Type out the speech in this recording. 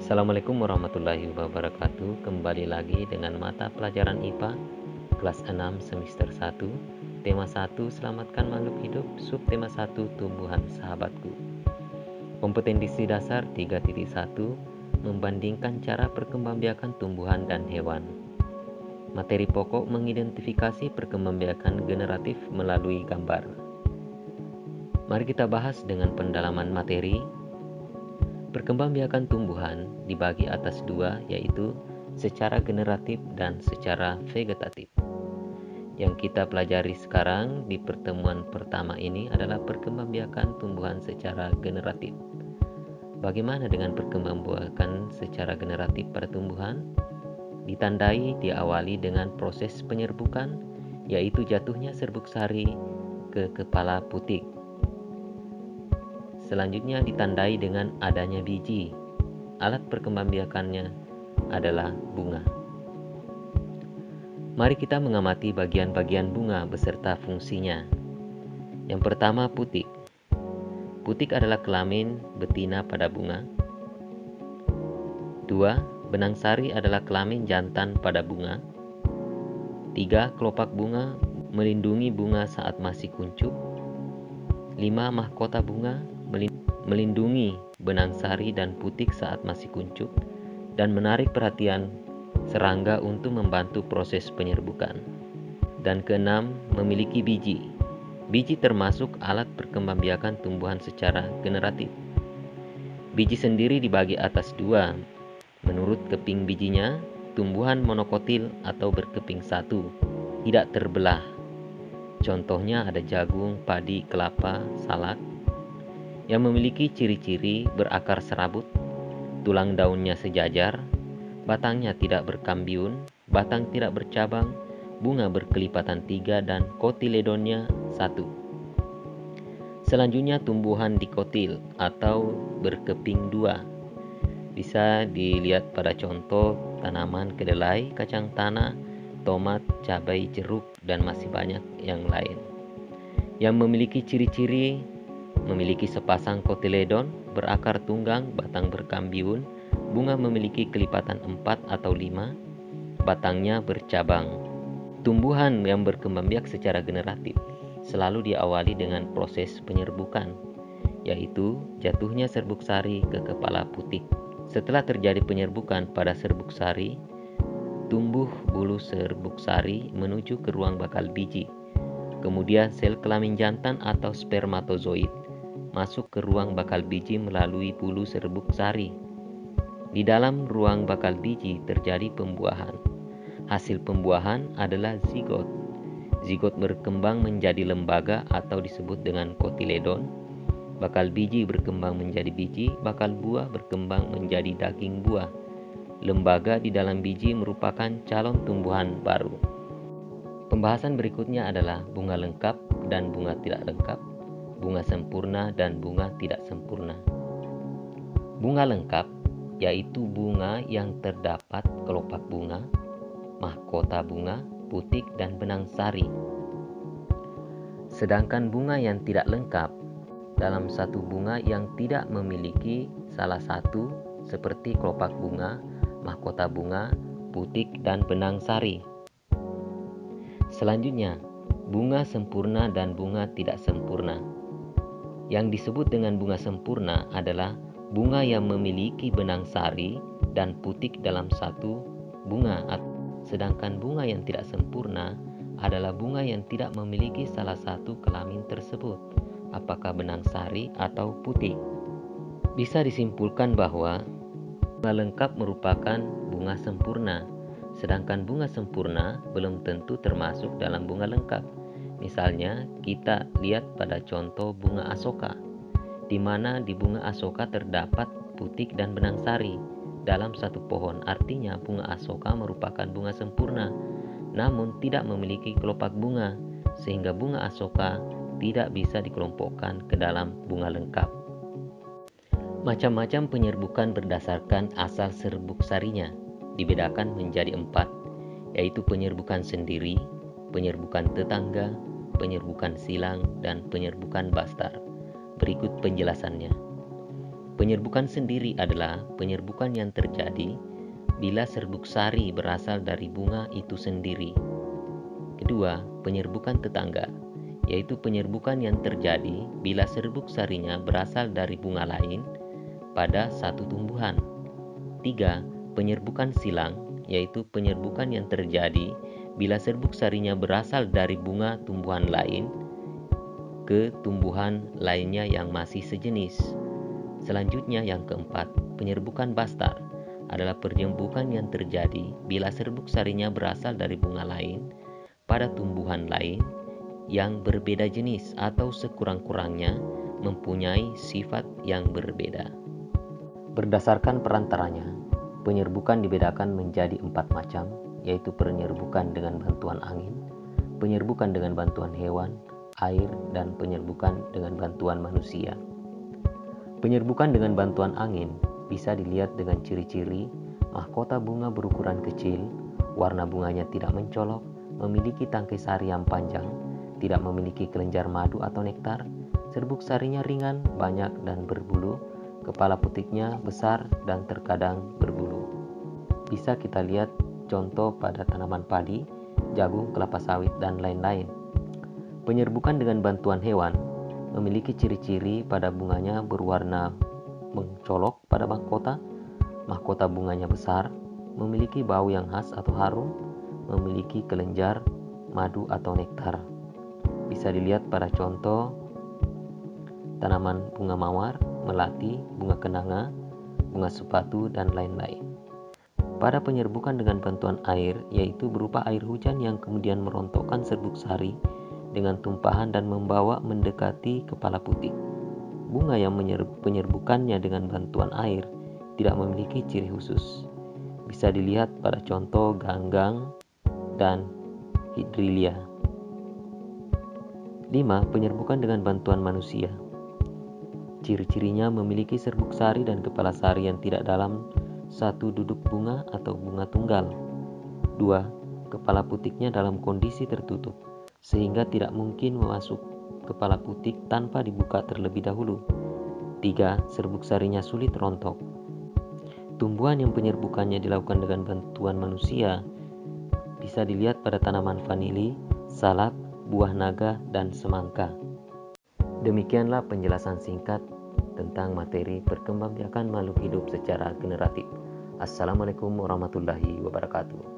Assalamualaikum warahmatullahi wabarakatuh. Kembali lagi dengan mata pelajaran IPA kelas 6 semester 1. Tema 1 Selamatkan makhluk hidup. Subtema 1 Tumbuhan sahabatku. Kompetensi dasar 3.1 Membandingkan cara perkembangbiakan tumbuhan dan hewan. Materi pokok mengidentifikasi perkembangbiakan generatif melalui gambar. Mari kita bahas dengan pendalaman materi. Perkembangbiakan tumbuhan dibagi atas dua, yaitu secara generatif dan secara vegetatif. Yang kita pelajari sekarang di pertemuan pertama ini adalah perkembangbiakan tumbuhan secara generatif. Bagaimana dengan perkembangbiakan secara generatif pada tumbuhan? Diawali dengan proses penyerbukan, yaitu jatuhnya serbuk sari ke kepala putik. Selanjutnya ditandai dengan adanya biji. Alat perkembangbiakannya adalah bunga. Mari kita mengamati bagian-bagian bunga beserta fungsinya. Yang pertama, putik. Putik adalah kelamin betina pada bunga. 2. Benang sari adalah kelamin jantan pada bunga. 3. Kelopak bunga melindungi bunga saat masih kuncup. 5. Mahkota bunga melindungi benang sari dan putik saat masih kuncup dan menarik perhatian serangga untuk membantu proses penyerbukan. Dan keenam, memiliki biji. Biji termasuk alat perkembangbiakan tumbuhan secara generatif. Biji sendiri dibagi atas dua. Menurut keping bijinya, tumbuhan monokotil atau berkeping satu, tidak terbelah. Contohnya ada jagung, padi, kelapa, salak, yang memiliki ciri-ciri berakar serabut, tulang daunnya sejajar, batangnya tidak berkambiun, batang tidak bercabang, bunga berkelipatan 3 dan kotiledonnya 1. Selanjutnya tumbuhan dikotil atau berkeping 2. Bisa dilihat pada contoh tanaman kedelai, kacang tanah, tomat, cabai, jeruk, dan masih banyak yang lain. Yang memiliki ciri-ciri memiliki sepasang kotiledon, berakar tunggang, batang berkambiun, bunga memiliki kelipatan 4 atau 5, batangnya bercabang. Tumbuhan yang berkembangbiak secara generatif selalu diawali dengan proses penyerbukan, yaitu jatuhnya serbuk sari ke kepala putik. Setelah terjadi penyerbukan pada serbuk sari, tumbuh bulu serbuk sari menuju ke ruang bakal biji. Kemudian sel kelamin jantan atau spermatozoid masuk ke ruang bakal biji melalui bulu serbuk sari. Di dalam ruang bakal biji terjadi pembuahan. Hasil pembuahan adalah zigot. Zigot berkembang menjadi lembaga atau disebut dengan kotiledon. Bakal biji berkembang menjadi biji, bakal buah berkembang menjadi daging buah. Lembaga di dalam biji merupakan calon tumbuhan baru. Pembahasan berikutnya adalah bunga lengkap dan bunga tidak lengkap, bunga sempurna dan bunga tidak sempurna. Bunga lengkap yaitu bunga yang terdapat kelopak bunga, mahkota bunga, putik, dan benang sari. Sedangkan bunga yang tidak lengkap dalam satu bunga yang tidak memiliki salah satu seperti kelopak bunga, mahkota bunga, putik, dan benang sari. Selanjutnya, bunga sempurna dan bunga tidak sempurna. Yang disebut dengan bunga sempurna adalah bunga yang memiliki benang sari dan putik dalam satu bunga. Sedangkan bunga yang tidak sempurna adalah bunga yang tidak memiliki salah satu kelamin tersebut, apakah benang sari atau putik. Bisa disimpulkan bahwa bunga lengkap merupakan bunga sempurna, sedangkan bunga sempurna belum tentu termasuk dalam bunga lengkap. Misalnya, kita lihat pada contoh bunga asoka, di mana di bunga asoka terdapat putik dan benang sari dalam satu pohon. Artinya, bunga asoka merupakan bunga sempurna, namun tidak memiliki kelopak bunga, sehingga bunga asoka tidak bisa dikelompokkan ke dalam bunga lengkap. Macam-macam penyerbukan berdasarkan asal serbuk sarinya dibedakan menjadi 4, yaitu penyerbukan sendiri, penyerbukan tetangga, penyerbukan silang, dan penyerbukan bastar. Berikut penjelasannya. Penyerbukan sendiri adalah penyerbukan yang terjadi bila serbuk sari berasal dari bunga itu sendiri. Kedua, penyerbukan tetangga, yaitu penyerbukan yang terjadi bila serbuk sarinya berasal dari bunga lain pada satu tumbuhan. Tiga, penyerbukan silang, yaitu penyerbukan yang terjadi bila serbuk sarinya berasal dari bunga tumbuhan lain ke tumbuhan lainnya yang masih sejenis. Selanjutnya yang keempat, penyerbukan bastar adalah penyerbukan yang terjadi bila serbuk sarinya berasal dari bunga lain pada tumbuhan lain yang berbeda jenis atau sekurang-kurangnya mempunyai sifat yang berbeda. Berdasarkan perantaranya, penyerbukan dibedakan menjadi 4 macam, yaitu penyerbukan dengan bantuan angin, penyerbukan dengan bantuan hewan, air, dan penyerbukan dengan bantuan manusia. Penyerbukan dengan bantuan angin bisa dilihat dengan ciri-ciri mahkota bunga berukuran kecil, warna bunganya tidak mencolok, memiliki tangkai sari yang panjang, tidak memiliki kelenjar madu atau nektar, serbuk sarinya ringan, banyak, dan berbulu, kepala putiknya besar dan terkadang berbulu. Bisa kita lihat contoh pada tanaman padi, jagung, kelapa sawit, dan lain-lain. Penyerbukan dengan bantuan hewan memiliki ciri-ciri pada bunganya berwarna mencolok pada mahkota bunganya besar, memiliki bau yang khas atau harum, memiliki kelenjar madu atau nektar. Bisa dilihat pada contoh tanaman bunga mawar, melati, bunga kenanga, bunga sepatu, dan lain-lain. Pada penyerbukan dengan bantuan air, yaitu berupa air hujan yang kemudian merontokkan serbuk sari dengan tumpahan dan membawa mendekati kepala putik. Bunga yang penyerbukannya dengan bantuan air tidak memiliki ciri khusus. Bisa dilihat pada contoh ganggang dan hidrilia. 5. Penyerbukan dengan bantuan manusia. Ciri-cirinya memiliki serbuk sari dan kepala sari yang tidak dalam satu duduk bunga atau bunga tunggal. 2. Kepala putiknya dalam kondisi tertutup, sehingga tidak mungkin masuk kepala putik tanpa dibuka terlebih dahulu. 3. Serbuk sarinya sulit rontok. Tumbuhan yang penyerbukannya dilakukan dengan bantuan manusia bisa dilihat pada tanaman vanili, salak, buah naga, dan semangka. Demikianlah penjelasan singkat tentang materi perkembangbiakan makhluk hidup secara generatif. Assalamualaikum warahmatullahi wabarakatuh.